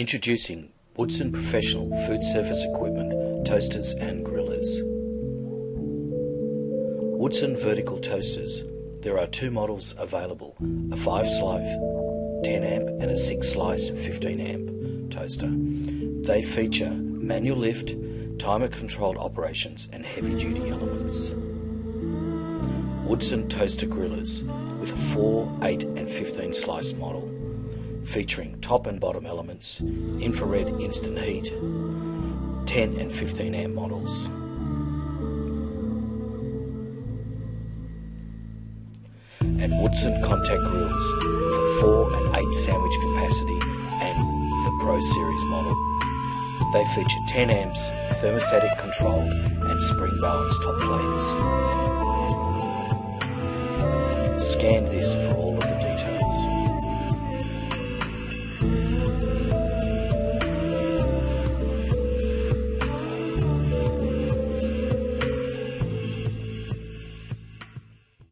Introducing Woodson Professional Food Service Equipment Toasters and Grillers. Woodson Vertical Toasters. There are two models available, a 5-slice 10 amp and a 6-slice 15 amp toaster. They feature manual lift, timer controlled operations and heavy duty elements. Woodson Toaster Grillers with a 4, 8 and 15 slice model, featuring top and bottom elements, infrared instant heat, 10 and 15 amp models. And Woodson Contact Grills with a 4 and 8 sandwich capacity and the Pro Series model. They feature 10 amps, thermostatic controlled and spring balanced top plates. Scan this for all